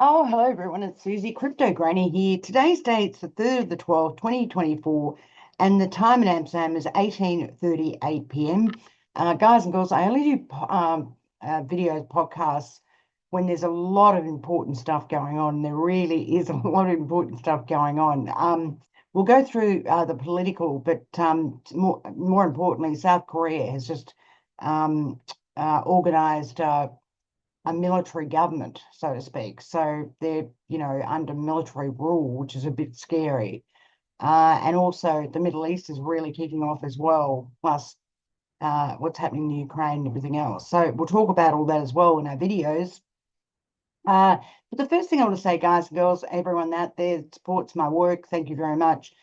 Oh, hello everyone. It's Susie, Crypto Granny here. Today's date's the 3rd of the 12th, 2024, and the time in Amsterdam is 18:38 p.m. Guys and girls, I only do videos, podcasts when there's a lot of important stuff going on. There really is a lot of important stuff going on. We'll go through the political, but more importantly, South Korea has just organized a military government, so to speak. So they're, under military rule, which is a bit scary. And also the Middle East is really kicking off as well, plus what's happening in Ukraine and everything else. So we'll talk about all that as well in our videos. But the first thing I want to say, guys and girls, everyone out there that supports my work, thank you very much.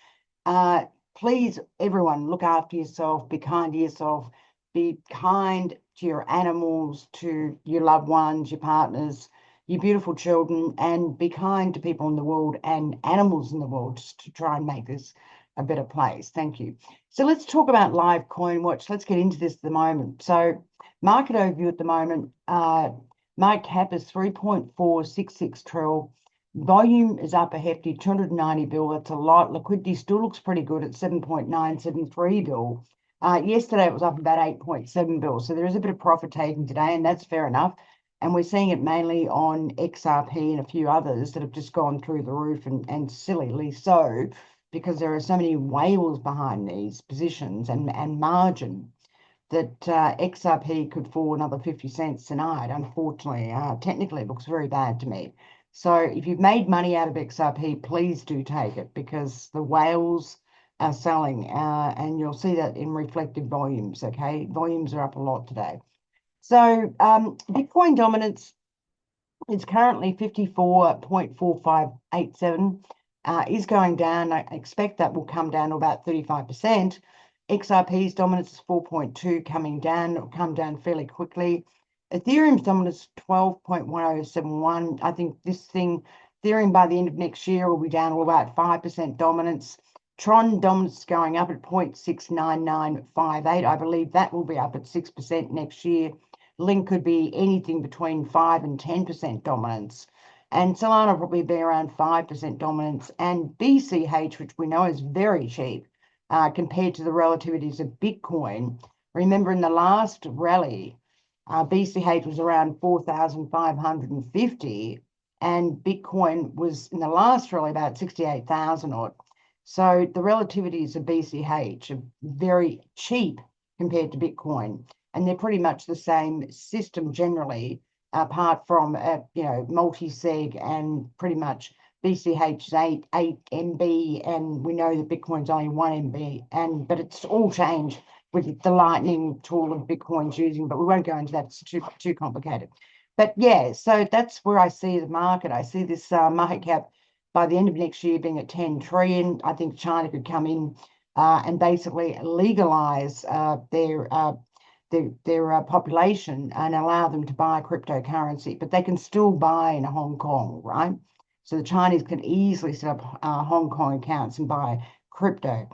Please, everyone, look after yourself, be kind to yourself, be kind to your animals, to your loved ones, your partners, your beautiful children, and be kind to people in the world and animals in the world, just to try and make this a better place. Thank you. So let's talk about live coin watch. Let's get into this at the moment. So market overview at the moment, market cap is 3.466 trillion. Volume is up a hefty 290 bill. That's a lot. Liquidity still looks pretty good at 7.973 bill. Yesterday it was up about 8.7 bill. So there is a bit of profit taking today, and that's fair enough. And we're seeing it mainly on XRP and a few others that have just gone through the roof, and sillily so, because there are so many whales behind these positions and margin that XRP could fall another 50 cents tonight. Unfortunately, technically it looks very bad to me. So if you've made money out of XRP, please do take it, because the whales are selling, and you'll see that in reflected volumes. Okay, volumes are up a lot today. So Bitcoin dominance is currently 54.4587, is going down. I expect that will come down to about 35%. XRP's dominance is 4.2, coming down. It'll come down fairly quickly. Ethereum's dominance is 12.1071. I think Ethereum by the end of next year will be down to about 5% dominance. Tron dominance is going up at 0.69958. I believe that will be up at 6% next year. Link could be anything between 5 and 10% dominance. And Solana will probably be around 5% dominance. And BCH, which we know is very cheap compared to the relativities of Bitcoin. Remember, in the last rally, BCH was around 4,550, and Bitcoin was in the last rally about 68,000 odd. So the relativities of BCH are very cheap compared to Bitcoin, and they're pretty much the same system generally, apart from multi-sig, and pretty much BCH is 8 MB, and we know that Bitcoin's only 1 MB, but it's all changed with the Lightning tool of Bitcoin's using, but we won't go into that. It's too complicated. But yeah, so that's where I see the market. I see this market cap by the end of next year being at 10 trillion. I think China could come in and basically legalize their population and allow them to buy cryptocurrency, but they can still buy in Hong Kong, right? So the Chinese can easily set up Hong Kong accounts and buy crypto.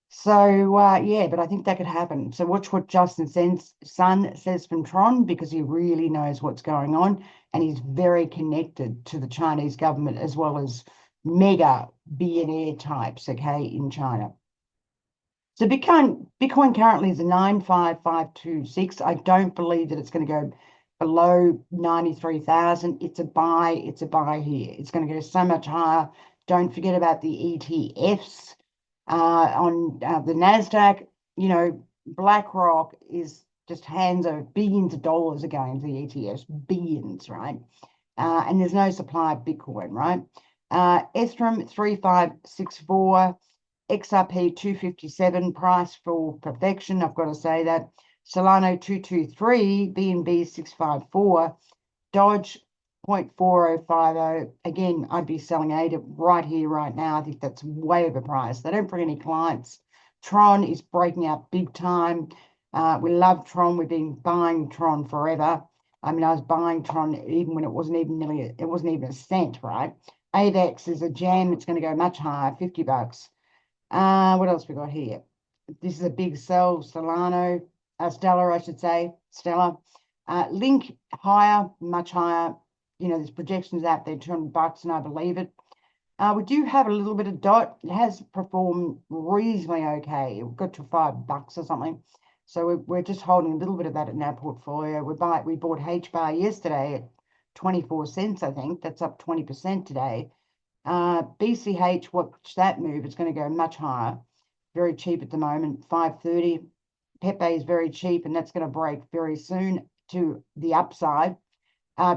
So yeah, but I think that could happen. So watch what Justin Sun says from Tron, because he really knows what's going on, and he's very connected to the Chinese government as well as mega billionaire types, okay, in China. So Bitcoin currently is a 95526. I don't believe that it's going to go below 93,000. It's a buy. It's a buy here. It's going to go so much higher. Don't forget about the ETFs on the NASDAQ. BlackRock is just hands over billions of dollars are going to the ETFs, billions, right? And there's no supply of Bitcoin, right? Ethereum 3564. XRP 257, price for perfection. I've got to say that. Solana 223, BNB 654, Dodge 0.4050. Again, I'd be selling ADA right here, right now. I think that's way overpriced. They don't bring any clients. Tron is breaking out big time. We love Tron. We've been buying Tron forever. I mean, I was buying Tron even when it wasn't even a cent, right? AVAX is a gem. It's going to go much higher, $50. What else we got here? This is a big sell. Stellar, I should say. Stellar. Link higher, much higher. there's projections out there, $200, and I believe it. We do have a little bit of DOT. It has performed reasonably okay. It got to $5 or something. So we're just holding a little bit of that in our portfolio. We bought H-bar yesterday at 24 cents, I think. That's up 20% today. BCH, watch that move. It's going to go much higher. Very cheap at the moment, 5.30. Pepe is very cheap, and that's going to break very soon to the upside.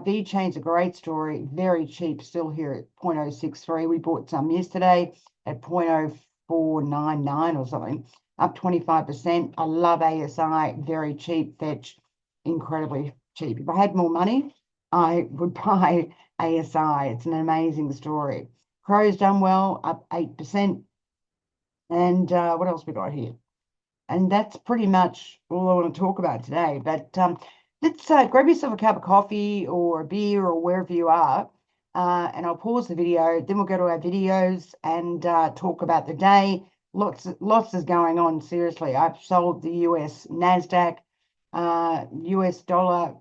B-Chain's a great story, very cheap, still here at 0.063. We bought some yesterday at 0.0499 or something, up 25%. I love ASI, very cheap, fetch, incredibly cheap. If I had more money, I would buy ASI. It's an amazing story. Crow's done well, up 8%. And what else we got here? And that's pretty much all I want to talk about today. But let's grab yourself a cup of coffee or a beer or wherever you are, and I'll pause the video. Then we'll go to our videos and talk about the day. Lots is going on, seriously. I've sold the US NASDAQ, US dollar.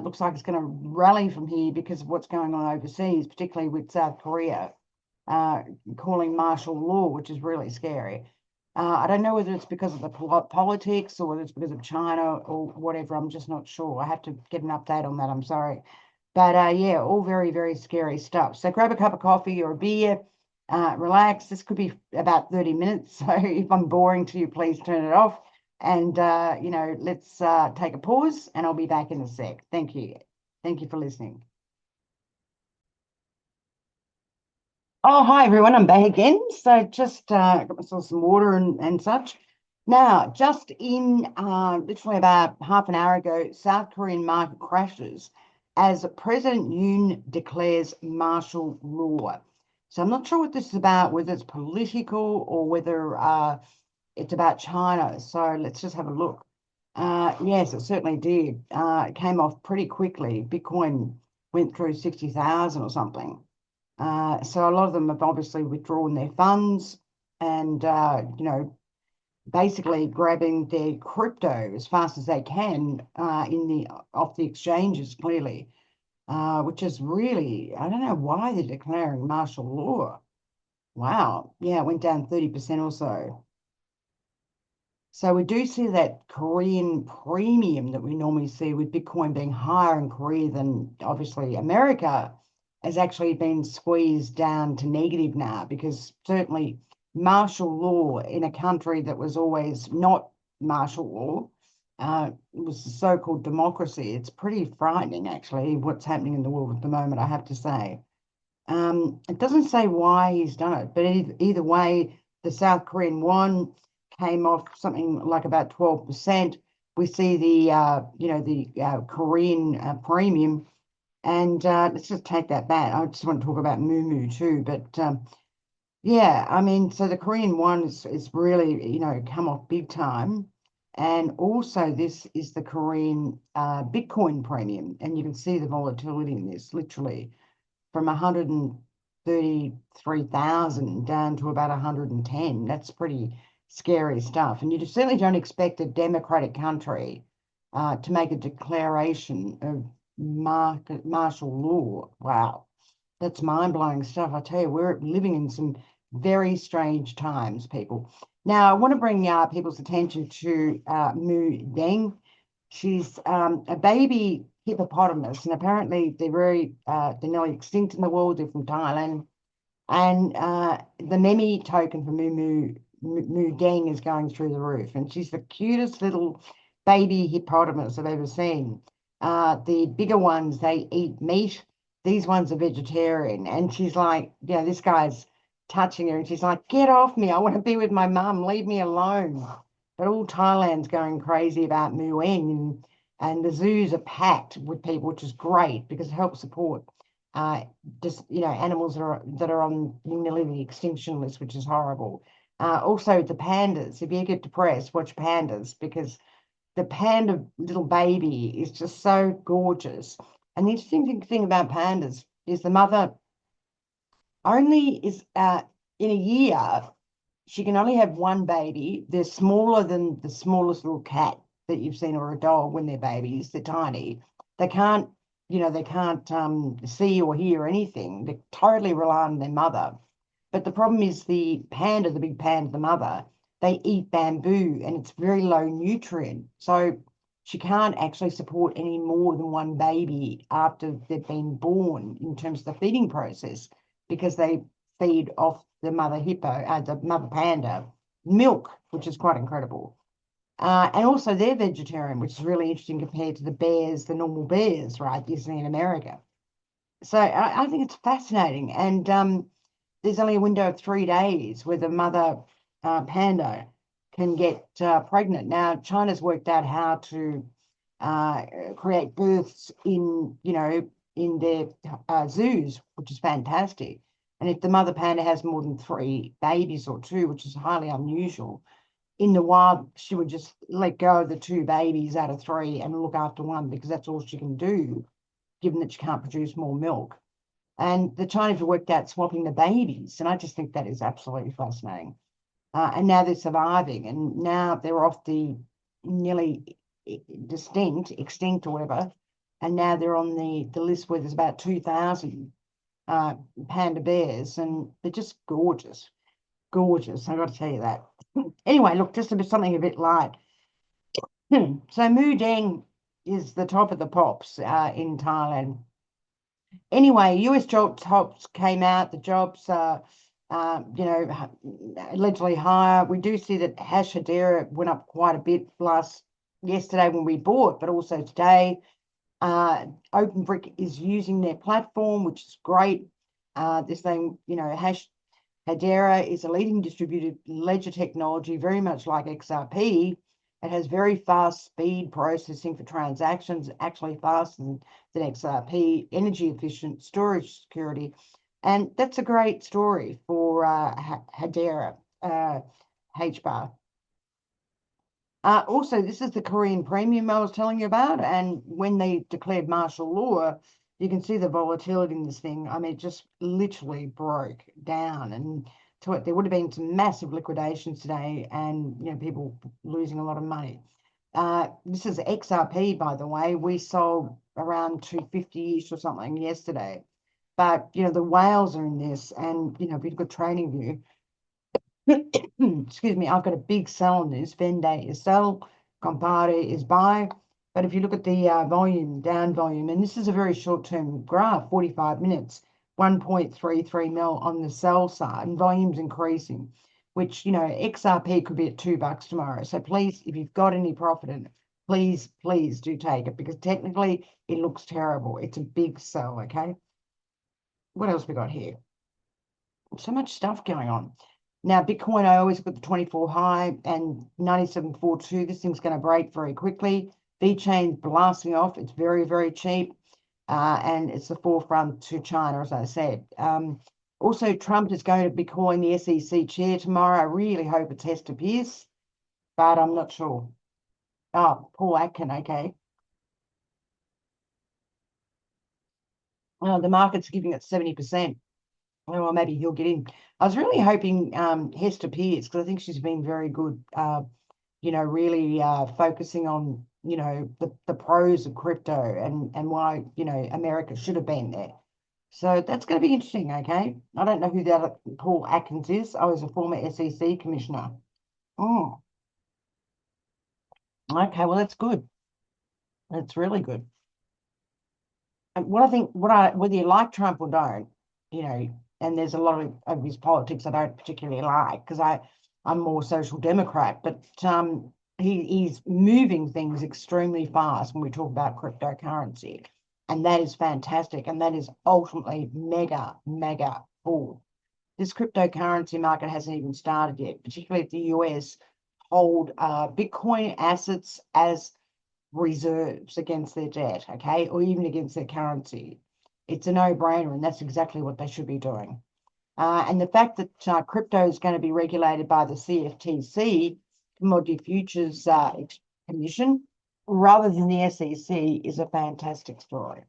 Looks like it's going to rally from here because of what's going on overseas, particularly with South Korea calling martial law, which is really scary. I don't know whether it's because of the politics or whether it's because of China or whatever. I'm just not sure. I have to get an update on that. I'm sorry. But yeah, all very, very scary stuff. So grab a cup of coffee or a beer, relax. This could be about 30 minutes. So if I'm boring to you, please turn it off. And, let's take a pause, and I'll be back in a sec. Thank you. Thank you for listening. Oh, hi everyone, I'm back again. So just got myself some water and such. Now, just in literally about half an hour ago, South Korean market crashes as President Yoon declares martial law. So I'm not sure what this is about, whether it's political or whether it's about China. So let's just have a look. Yes, it certainly did. It came off pretty quickly. Bitcoin went through 60,000 or something. So a lot of them have obviously withdrawn their funds and, basically grabbing their crypto as fast as they can off the exchanges, clearly, which is really, I don't know why they're declaring martial law. Wow. Yeah, it went down 30% or so. So we do see that Korean premium that we normally see with Bitcoin being higher in Korea than obviously America has actually been squeezed down to negative now, because certainly martial law in a country that was always not martial law, it was the so-called democracy. It's pretty frightening, actually, what's happening in the world at the moment, I have to say. It doesn't say why he's done it, but either way, the South Korean won came off something like about 12%. We see the Korean premium. And let's just take that back. I just want to talk about Moo too. But yeah, I mean, so the Korean won is really, come off big time. And also this is the Korean Bitcoin premium. And you can see the volatility in this, literally from 133,000 down to about 110. That's pretty scary stuff. And you certainly don't expect a democratic country to make a declaration of martial law. Wow, that's mind-blowing stuff. I tell you, we're living in some very strange times, people. Now, I want to bring people's attention to Mu Deng. She's a baby hippopotamus, and apparently they're nearly extinct in the world. They're from Thailand, and the meme token for Mu Deng is going through the roof, and she's the cutest little baby hippopotamus I've ever seen. The bigger ones, they eat meat. These ones are vegetarian. And she's like, this guy's touching her and she's like, get off me. I want to be with my mum. Leave me alone. But all Thailand's going crazy about Mueng, and the zoos are packed with people, which is great because it helps support animals that are on nearly the extinction list, which is horrible. Also the pandas. If you get depressed, watch pandas, because the panda little baby is just so gorgeous. And the interesting thing about pandas is the mother only is in a year, she can only have one baby. They're smaller than the smallest little cat that you've seen, or a dog when they're babies. They're tiny. They can't you know, they can't see or hear anything. They're totally reliant on their mother. But the problem is the panda, the big panda, the mother, they eat bamboo and it's very low nutrient. So she can't actually support any more than one baby after they've been born in terms of the feeding process, because they feed off the mother hippo, the mother panda, milk, which is quite incredible. And also they're vegetarian, which is really interesting compared to the bears, the normal bears, right, you see in America. So I think it's fascinating. And there's only a window of 3 days where the mother panda can get pregnant. Now, China's worked out how to create births in, you know, in their zoos, which is fantastic. And if the mother panda has more than 3 babies or two, which is highly unusual, in the wild, she would just let go of the 2 babies out of 3 and look after one, because that's all she can do, given that she can't produce more milk. And the Chinese have worked out swapping the babies, and I just think that is absolutely fascinating. And now they're surviving, and now they're off the nearly extinct or whatever, and now they're on the list where there's about 2,000 panda bears, and they're just gorgeous, gorgeous. I got to tell you that. Anyway, look, just something a bit light. So Mudeng is the top of the pops in Thailand. Anyway, US jobs came out. The jobs are, you know, allegedly higher. We do see that hash Hedera went up quite a bit yesterday when we bought, but also today. OpenBrick is using their platform, which is great. This thing, you know, hash Hedera is a leading distributed ledger technology, very much like XRP. It has very fast speed processing for transactions, actually faster than XRP, energy efficient, storage security. And that's a great story for Hedera, HBAR. Also, this is the Korean premium I was telling you about. And when they declared martial law, you can see the volatility in this thing. I mean, it just literally broke down, and there would have been some massive liquidations today, and you know, people losing a lot of money. This is XRP, by the way. We sold around 250-ish or something yesterday, but you know, the whales are in this, and you know, we've got trading view. Excuse me, I've got a big sell on this. Vende is sell, compare is buy. But if you look at the volume, down volume, and this is a very short-term graph, 45 minutes, 1.33 mil on the sell side, and volume's increasing, which, you know, XRP could be at $2 tomorrow. So please, if you've got any profit in it, please do take it, because technically it looks terrible. It's a big sell, okay? What else we got here? So much stuff going on. Now, Bitcoin, I always got the 24 high and 97.42. This thing's going to break very quickly. VeChain's blasting off. It's very, very cheap. And it's the forefront to China, as I said. Also, Trump is going to be calling the SEC chair tomorrow. I really hope it's Hester Peirce, but I'm not sure. Oh, Paul Atkin, okay. The market's giving it 70%. Well, maybe he'll get in. I was really hoping Hester Peirce, because I think she's been very good, you know, really focusing on, you know, the pros of crypto and why, you know, America should have been there. So that's going to be interesting, okay? I don't know who the other Paul Atkins is. I was a former SEC commissioner. Oh, okay, well, that's good. That's really good. And what I think, whether you like Trump or don't, you know, and there's a lot of his politics I don't particularly like, because I'm more social democrat, but he's moving things extremely fast when we talk about cryptocurrency, and that is fantastic, and that is ultimately mega cool. This cryptocurrency market hasn't even started yet, particularly if the US hold Bitcoin assets as reserves against their debt, okay, or even against their currency. It's a no-brainer, and that's exactly what they should be doing. And the fact that crypto is going to be regulated by the CFTC, Commodity Futures Commission, rather than the SEC, is a fantastic story.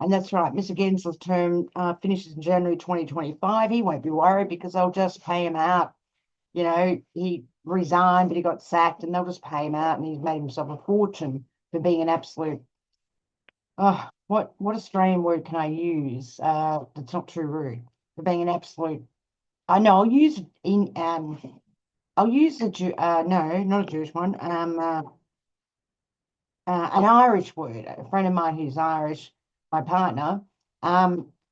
And that's right, Mr. Gensler's term finishes in January 2025. He won't be worried, because they'll just pay him out. You know, he resigned, but he got sacked, and they'll just pay him out, and he's made himself a fortune for being an absolute, what what Australian word can I use? That's not too rude. For being an absolute. I know I'll use I'll use no, not a Jewish one. An Irish word. A friend of mine who's Irish, my partner.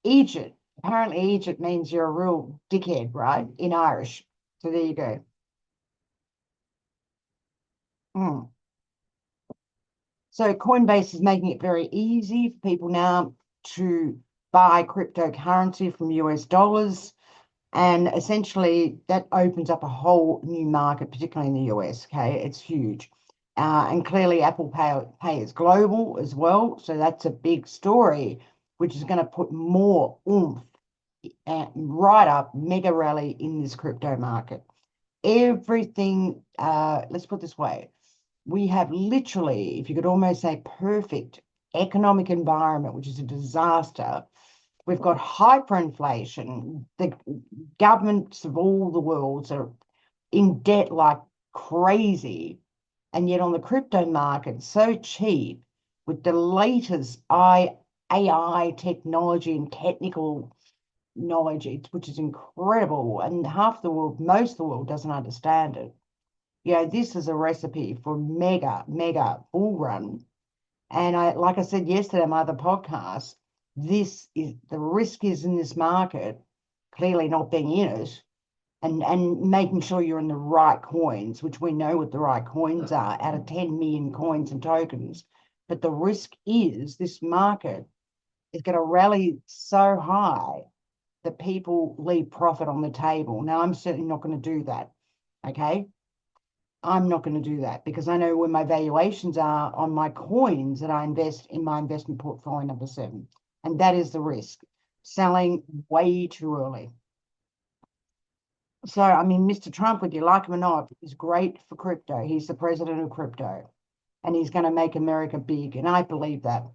Egypt. Apparently, Egypt means you're a real dickhead, right? In Irish. So there you go. Mm. So Coinbase is making it very easy for people now to buy cryptocurrency from US dollars. And essentially, that opens up a whole new market, particularly in the US. Okay, it's huge. And clearly, Apple Pay is global as well. So that's a big story, which is going to put more oomph right up, mega rally in this crypto market. Everything, let's put it this way, we have literally, if you could almost say, perfect economic environment, which is a disaster. We've got hyperinflation. The governments of all the worlds are in debt like crazy. And yet on the crypto market, so cheap with the latest AI technology and technical knowledge, which is incredible. And half the world, most of the world doesn't understand it. This is a recipe for mega, mega bull run. And like I said yesterday on my other podcast, this is the risk is in this market, clearly not being in it, and making sure you're in the right coins, which we know what the right coins are out of 10 million coins and tokens. But the risk is this market is going to rally so high that people leave profit on the table. Now, I'm certainly not going to do that. Okay. I'm not going to do that because I know where my valuations are on my coins that I invest in my investment portfolio number 7. And that is the risk, selling way too early. So, I mean, Mr. Trump, whether you like him or not, is great for crypto. He's the president of crypto and he's going to make America big. And I believe that.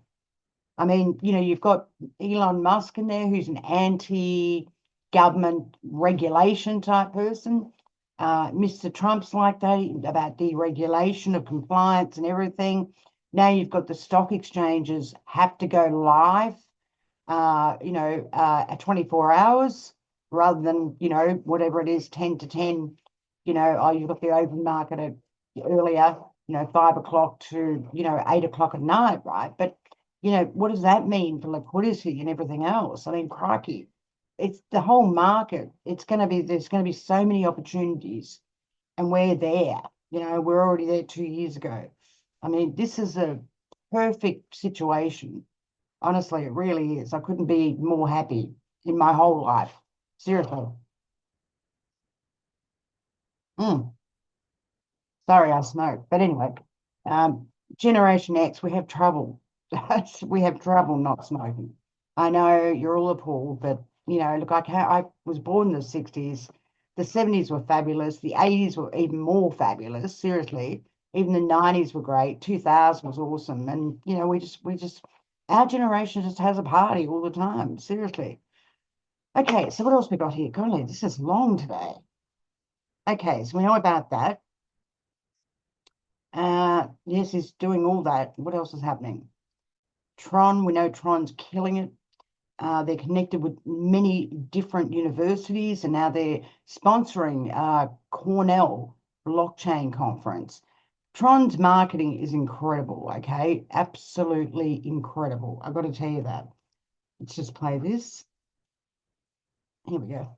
I mean, you've got Elon Musk in there who's an anti-government regulation type person. Mr. Trump's like that about deregulation of compliance and everything. Now you've got the stock exchanges have to go live, at 24 hours rather than, whatever it is, 10 to 10, you've got the open market at earlier, 5 o'clock to, 8 o'clock at night, right? But, what does that mean for liquidity and everything else? I mean, crikey. It's the whole market. There's going to be so many opportunities and we're there, we're already there 2 years ago. I mean, this is a perfect situation. Honestly, it really is. I couldn't be more happy in my whole life. Seriously. Sorry, I smoke. But anyway, Generation X, we have trouble. We have trouble not smoking. I know you're all appalled, but look, I was born in the 60s. The 70s were fabulous. The 80s were even more fabulous. Seriously, even the 90s were great. 2000 was awesome, and we just our generation just has a party all the time. Seriously. Okay, so what else we got here? Golly, this is long today. Okay, so we know about that. Yes, he's doing all that. What else is happening? Tron, we know Tron's killing it. They're connected with many different universities, and now they're sponsoring Cornell blockchain conference. Tron's marketing is incredible, okay? Absolutely incredible. I've got to tell you that. Let's just play this. Here we go.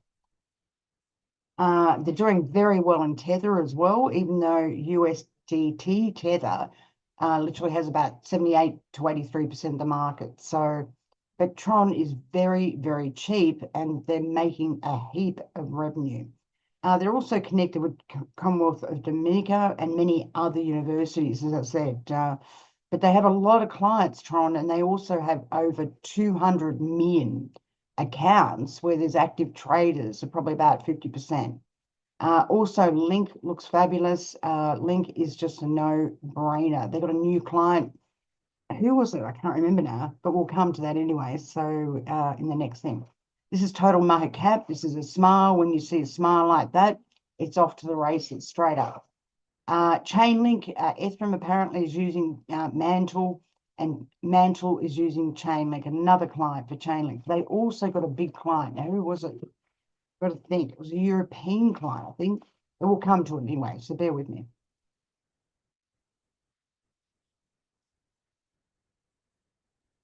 They're doing very well in Tether as well, even though USDT Tether literally has about 78 to 83% of the market. So, but Tron is very, very cheap and they're making a heap of revenue. They're also connected with Commonwealth of Dominica and many other universities, as I said. But they have a lot of clients, Tron, and they also have over 200 million accounts where there's active traders, so probably about 50%. Also, Link looks fabulous. Link is just a no-brainer. They've got a new client. Who was it? I can't remember now, but we'll come to that anyway. So in the next thing. This is total market cap. This is a smile. When you see a smile like that, it's off to the races, straight up. Chainlink, Ethereum apparently is using Mantle, And Mantle is using Chainlink, another client for Chainlink. They also got a big client. Now, who was it? Got to think. It was a European client, I think. It will come to it anyway, so bear with me.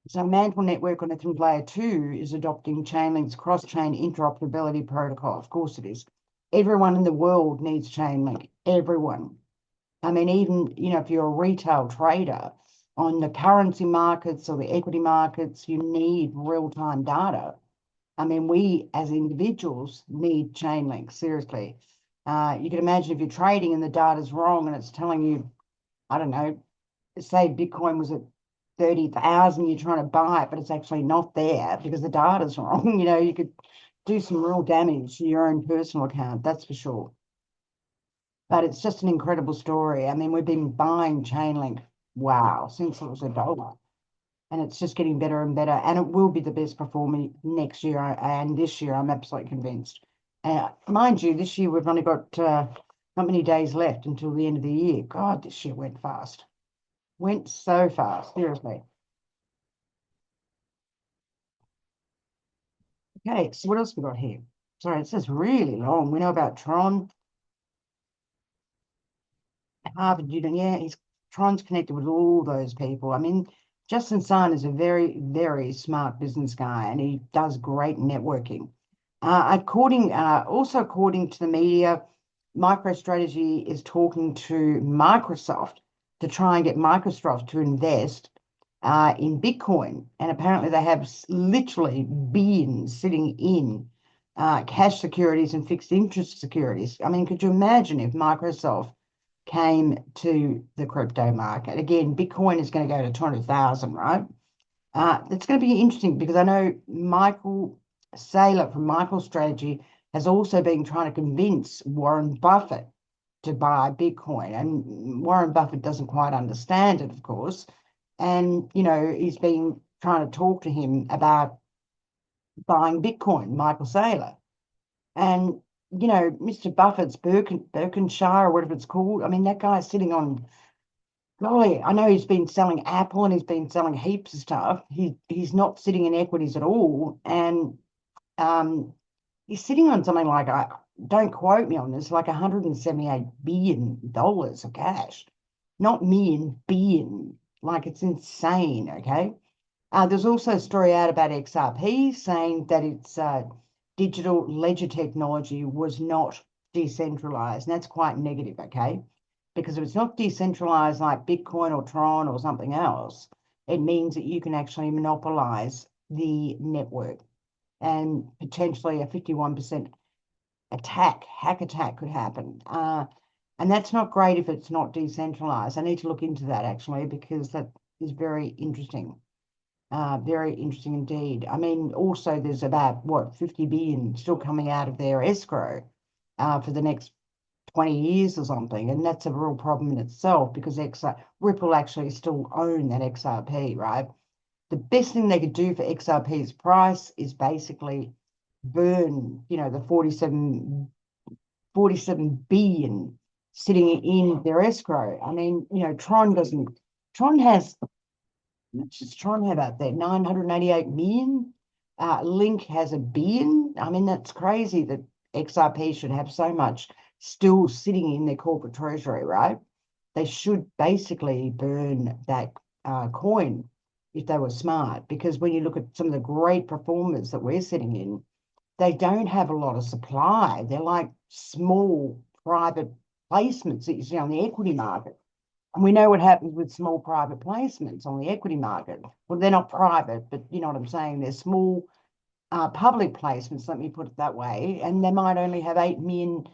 So Mantle Network on Ethereum Layer 2 is adopting Chainlink's cross-chain interoperability protocol. Of course it is. Everyone in the world needs Chainlink. Everyone. I mean, even, if you're a retail trader on the currency markets or the equity markets, you need real-time data. I mean, we as individuals need Chainlink, seriously. You can imagine if you're trading and the data's wrong and it's telling you, I don't know, say Bitcoin was at 30,000, you're trying to buy it, but it's actually not there because the data's wrong. You could do some real damage to your own personal account, that's for sure. But it's just an incredible story. I mean, we've been buying Chainlink, wow, since it was $1. And it's just getting better and better. And it will be the best performer next year. And this year, I'm absolutely convinced. Mind you, this year we've only got not many days left until the end of the year. God, this year went fast. Went so fast, seriously. Okay, so what else we got here? Sorry, it says really long. We know about Tron, Harvard University. Yeah, Tron's connected with all those people. I mean, Justin Sun is a very, very smart business guy, and he does great networking. Also according to the media, MicroStrategy is talking to Microsoft to try and get Microsoft to invest in Bitcoin. And apparently they have literally billions sitting in cash securities and fixed interest securities. I mean, could you imagine if Microsoft came to the crypto market? Again, Bitcoin is going to go to 200,000, right? It's going to be interesting because I know Michael Saylor from MicroStrategy has also been trying to convince Warren Buffett to buy Bitcoin. And Warren Buffett doesn't quite understand it, of course. And, he's been trying to talk to him about buying Bitcoin, Michael Saylor. And, Mr. Buffett's Berkshire or whatever it's called, I mean, that guy's sitting on, golly, I know he's been selling Apple and he's been selling heaps of stuff. He's not sitting in equities at all. And he's sitting on something like, don't quote me on this, like $178 billion of cash. Not million, billion. Like, it's insane, okay? There's also a story out about XRP saying that its digital ledger technology was not decentralized. And that's quite negative, okay? Because if it's not decentralized like Bitcoin or Tron or something else, it means that you can actually monopolize the network. And potentially a 51% hack attack could happen. And that's not great if it's not decentralized. I need to look into that actually, because that is very interesting. Very interesting indeed. I mean, also there's about, 50 billion still coming out of their escrow for the next 20 years or something. And that's a real problem in itself because Ripple actually still own that XRP, right? The best thing they could do for XRP's price is basically burn, the 47 billion sitting in their escrow. I mean, Tron has, much does Tron have out there? 988 million. Link has $1 billion. I mean, that's crazy that XRP should have so much still sitting in their corporate treasury, right? They should basically burn that coin if they were smart, because when you look at some of the great performers that we're sitting in, they don't have a lot of supply. They're like small private placements that you see on the equity market. And we know what happens with small private placements on the equity market. Well, they're not private, but you know what I'm saying? They're small public placements, let me put it that way. And they might only have $8 million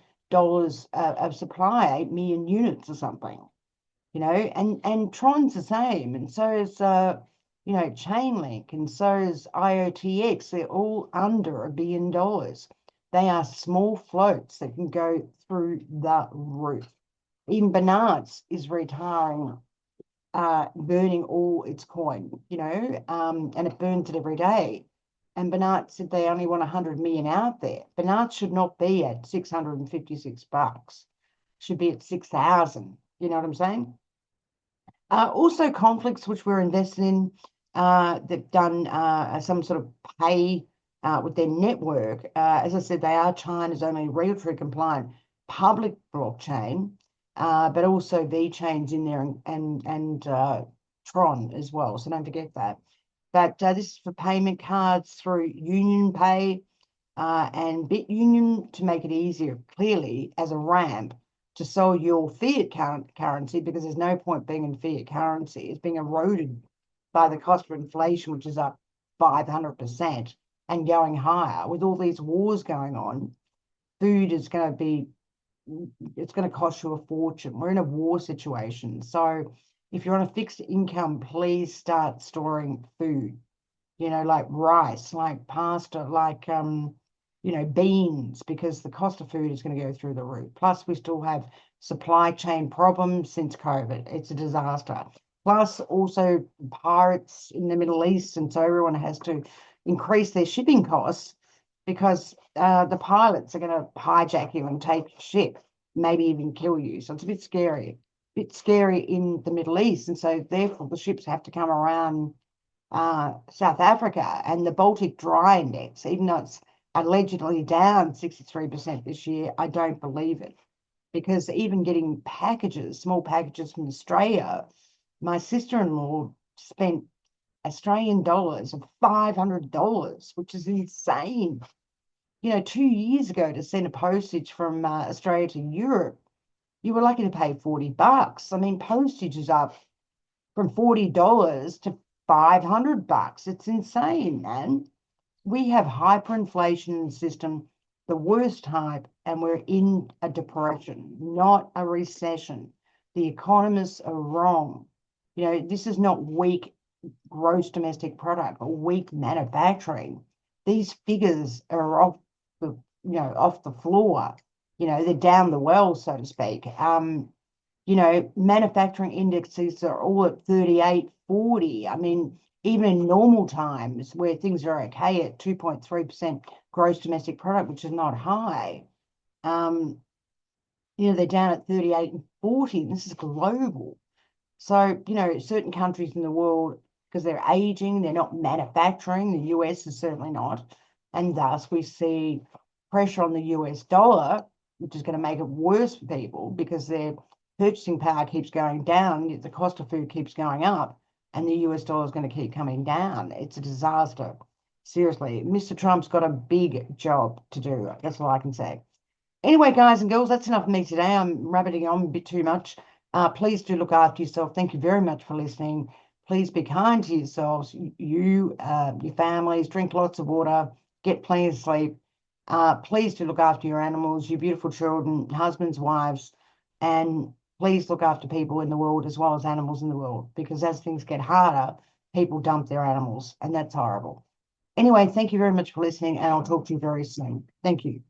of supply, 8 million units or something, and Tron's the same. And so is, Chainlink, and so is IOTX. They're all under $1 billion. They are small floats that can go through the roof. Even Binance is retiring, burning all its coin, and it burns it every day. And Binance said they only want 100 million out there. Binance should not be at $656. Should be at 6,000. You know what I'm saying? Also conflicts which we're invested in. They've done some sort of pay with their network. As I said, they are China's only regulatory compliant public blockchain, but also VeChain's in there and Tron as well. So don't forget that. But this is for payment cards through Union Pay and BitUnion to make it easier, clearly, as a ramp to sell your fiat currency, because there's no point being in fiat currency. It's being eroded by the cost of inflation, which is up 500% and going higher. With all these wars going on, food is going to be, it's going to cost you a fortune. We're in a war situation. So if you're on a fixed income, please start storing food, like rice, like pasta, like, beans, because the cost of food is going to go through the roof. Plus, we still have supply chain problems since COVID. It's a disaster. Plus, also pirates in the Middle East, and so everyone has to increase their shipping costs because the pilots are going to hijack you and take your ship, maybe even kill you. So it's a bit scary. In the Middle East, and so therefore the ships have to come around South Africa, and the Baltic Dry Index, even though it's allegedly down 63% this year, I don't believe it, because even getting small packages from Australia, my sister-in-law spent Australian dollars of $500, which is insane. 2 years ago, to send a postage from Australia to Europe, you were lucky to pay $40. I mean, postage is up from $40 to $500. It's insane, man. We have hyperinflation in the system, the worst type, and we're in a depression, not a recession. The economists are wrong. This is not weak gross domestic product or weak manufacturing. These figures are off the floor. They're down the well, so to speak. Manufacturing indexes are all at 38, 40. I mean, even in normal times where things are okay at 2.3% gross domestic product, which is not high, they're down at 38 and 40. This is global. So, certain countries in the world, because they're aging, they're not manufacturing. The US is certainly not. And thus we see pressure on the US dollar, which is going to make it worse for people because their purchasing power keeps going down, yet the cost of food keeps going up, and the US dollar is going to keep coming down. It's a disaster. Seriously, Mr. Trump's got a big job to do. That's all I can say. Anyway, guys and girls, that's enough of me today. I'm rabbiting on a bit too much. Please do look after yourself. Thank you very much for listening. Please be kind to yourselves, your families, drink lots of water, get plenty of sleep. Please do look after your animals, your beautiful children, husbands, wives, and please look after people in the world as well as animals in the world, because as things get harder, people dump their animals, and that's horrible. Anyway, thank you very much for listening, and I'll talk to you very soon. Thank you.